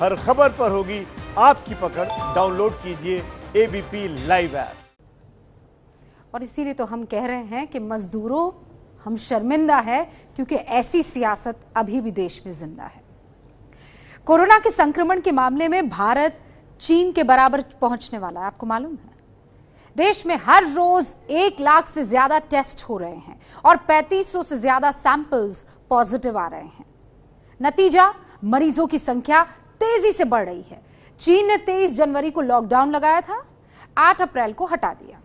हर खबर पर होगी आपकी पकड़। डाउनलोड कीजिए एबीपी लाइव ऐप। और इसीलिए तो हम कह रहे हैं कि मजदूरों, हम शर्मिंदा है क्योंकि ऐसी सियासत अभी भी देश में जिंदा है। कोरोना के संक्रमण के मामले में भारत चीन के बराबर पहुंचने वाला है। आपको मालूम है, देश में हर रोज 1 लाख से ज्यादा टेस्ट हो रहे हैं और 3500 से ज्यादा सैंपल्स पॉजिटिव आ रहे हैं। नतीजा, मरीजों की संख्या तेजी से बढ़ रही है। चीन ने 23 जनवरी को लॉकडाउन लगाया था, 8 अप्रैल को हटा दिया।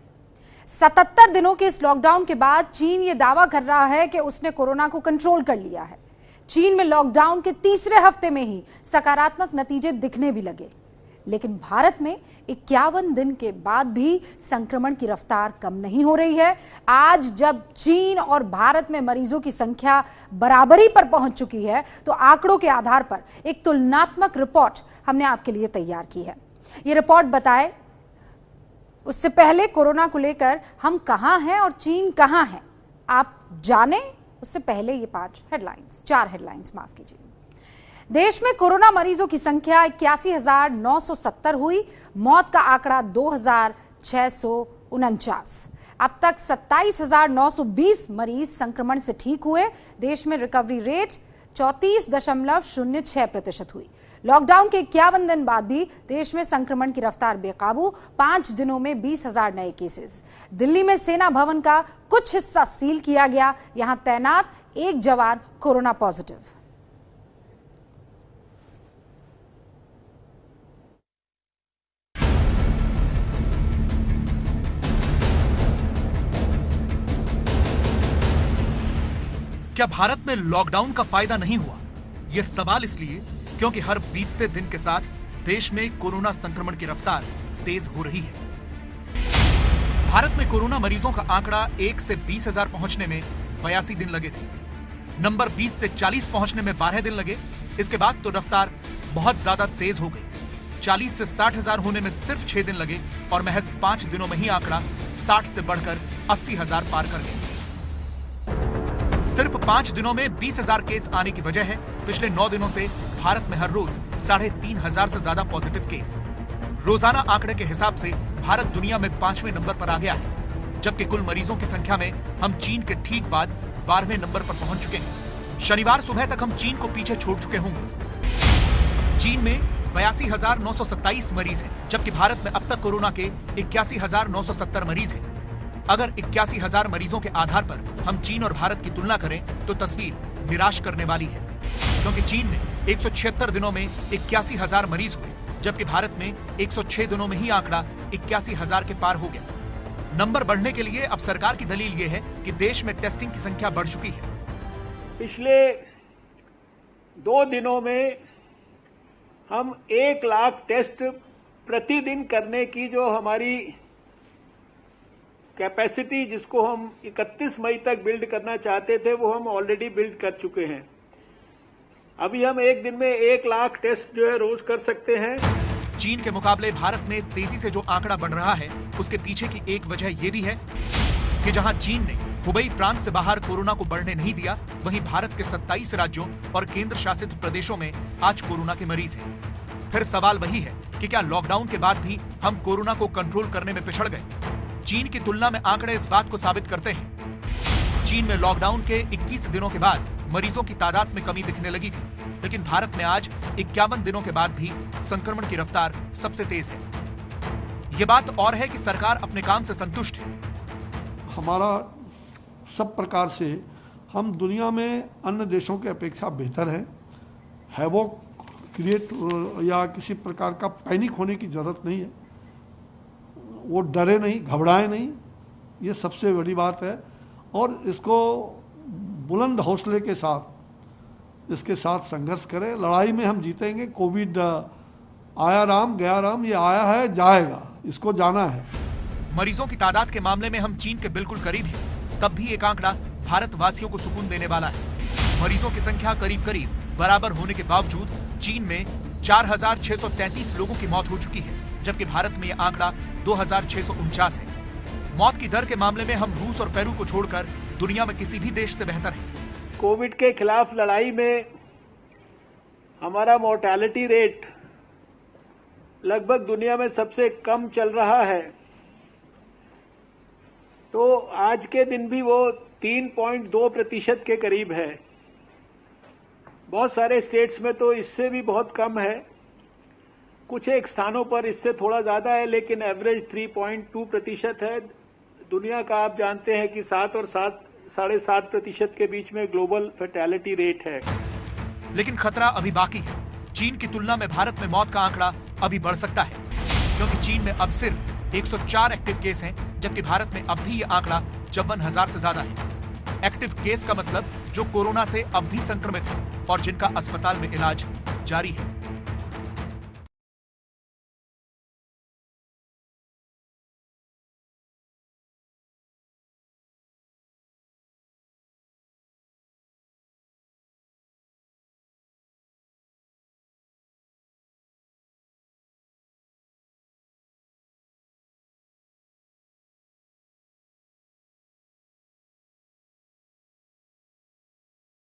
77 दिनों के इस लॉकडाउन के बाद चीन ये दावा कर रहा है कि उसने कोरोना को कंट्रोल कर लिया है। चीन में लॉकडाउन के तीसरे हफ्ते में ही सकारात्मक नतीजे दिखने भी लगे, लेकिन भारत में 51 दिन के बाद भी संक्रमण की रफ्तार कम नहीं हो रही है। आज जब चीन और भारत में मरीजों की संख्या बराबरी पर पहुंच चुकी है, तो आंकड़ों के आधार पर एक तुलनात्मक रिपोर्ट हमने आपके लिए तैयार की है। ये रिपोर्ट बताए उससे पहले कोरोना को लेकर हम कहां हैं और चीन कहां है, आप जाने उससे पहले ये 4 हेडलाइंस माफ कीजिए। देश में कोरोना मरीजों की संख्या 81,970 हुई। मौत का आंकड़ा 2,649। अब तक 27,920 मरीज संक्रमण से ठीक हुए। देश में रिकवरी रेट 34.06% हुई। लॉकडाउन के 51 दिन बाद भी देश में संक्रमण की रफ्तार बेकाबू। 5 दिनों में 20,000 नए केसेस। दिल्ली में सेना भवन का कुछ हिस्सा सील किया गया। यहां तैनात एक जवान कोरोना पॉजिटिव। क्या भारत में लॉकडाउन का फायदा नहीं हुआ? यह सवाल इसलिए क्योंकि हर बीतते दिन के साथ देश में कोरोना संक्रमण की रफ्तार तेज हो रही है। भारत में कोरोना मरीजों का आंकड़ा 1 से 20,000 पहुंचने में 82 दिन लगे थे। नंबर 20 से 40 पहुंचने में 12 दिन लगे। इसके बाद तो रफ्तार बहुत ज्यादा तेज हो गई। 40 से 60,000 होने में सिर्फ 6 दिन लगे और महज 5 दिनों में ही आंकड़ा 60 से बढ़कर 80,000 पार कर गया। सिर्फ 5 दिनों में 20,000 केस आने की वजह है पिछले 9 दिनों से भारत में हर रोज 3,500 से ज्यादा पॉजिटिव केस। रोजाना आंकड़े के हिसाब से भारत दुनिया में 5वें नंबर पर आ गया है, जबकि कुल मरीजों की संख्या में हम चीन के ठीक बाद 12वें नंबर पर पहुंच चुके हैं। शनिवार सुबह तक हम चीन को पीछे छोड़ चुके होंगे। चीन में 82,927 मरीज हैं, जबकि भारत में अब तक कोरोना के 81,970 मरीज हैं। अगर 81,000 मरीजों के आधार पर हम चीन और भारत की तुलना करें तो तस्वीर निराश करने वाली है, क्योंकि चीन में 176 दिनों में 81,000 मरीज हुए, जबकि भारत में 106 दिनों में ही आंकड़ा 81,000 के पार हो गया। नंबर बढ़ने के लिए अब सरकार की दलील ये है कि देश में टेस्टिंग की संख्या बढ़ चुकी है। पिछले 2 दिनों में हम 1 लाख टेस्ट प्रतिदिन करने की जो हमारी कैपेसिटी, जिसको हम 31 मई तक बिल्ड करना चाहते थे, वो हम ऑलरेडी बिल्ड कर चुके हैं। अभी हम एक दिन में 1 लाख टेस्ट जो है रोज कर सकते हैं। चीन के मुकाबले भारत में तेजी से जो आंकड़ा बढ़ रहा है, उसके पीछे की एक वजह यह भी है कि जहां चीन ने हुबई प्रांत से बाहर कोरोना को बढ़ने नहीं दिया, वहीं भारत के 27 राज्यों और केंद्र शासित प्रदेशों में आज कोरोना के मरीज हैं। फिर सवाल वही है कि क्या लॉकडाउन के बाद भी हम कोरोना को कंट्रोल करने में पिछड़ गए? चीन की तुलना में आंकड़े इस बात को साबित करते हैं। चीन में लॉकडाउन के 21 दिनों के बाद मरीजों की तादाद में कमी दिखने लगी थी, लेकिन भारत में आज 51 दिनों के बाद भी संक्रमण की रफ्तार सबसे तेज है। ये बात और है कि सरकार अपने काम से संतुष्ट है। हमारा सब प्रकार से हम दुनिया में अन्य देशों के अपेक्षा बेहतर है वो क्रिएट या किसी प्रकार का पैनिक होने की जरूरत नहीं है। वो डरे नहीं, घबराए नहीं, ये सबसे बड़ी बात है। और इसको बुलंद हौसले के साथ इसके साथ संघर्ष करें। लड़ाई में हम जीतेंगे। कोविड आया राम गया राम, ये आया है जाएगा, इसको जाना है। मरीजों की तादाद के मामले में हम चीन के बिल्कुल करीब हैं, तब भी एक आंकड़ा भारतवासियों को सुकून देने वाला है। मरीजों की संख्या करीब करीब बराबर होने के बावजूद चीन में 4,633 लोगों की मौत हो चुकी है, जबकि भारत में यह आंकड़ा 2,649 है। मौत की दर के मामले में हम रूस और पेरू को छोड़कर दुनिया में किसी भी देश से बेहतर हैं। कोविड के खिलाफ लड़ाई में हमारा मोर्टेलिटी रेट लगभग दुनिया में सबसे कम चल रहा है, तो आज के दिन भी वो 3.2% के करीब है। बहुत सारे स्टेट्स में तो इससे भी बहुत कम है, कुछ एक स्थानों पर इससे थोड़ा ज्यादा है, लेकिन एवरेज 3.2% है। दुनिया का आप जानते हैं कि 7 और 7.5% के बीच में ग्लोबल फैटेलिटी रेट है। लेकिन खतरा अभी बाकी है। चीन की तुलना में भारत में मौत का आंकड़ा अभी बढ़ सकता है, क्योंकि चीन में अब सिर्फ 104 एक्टिव केस हैं, जबकि भारत में अब भी ये आंकड़ा 54,000 से ज्यादा है। एक्टिव केस का मतलब जो कोरोना से अब भी संक्रमित है और जिनका अस्पताल में इलाज जारी है।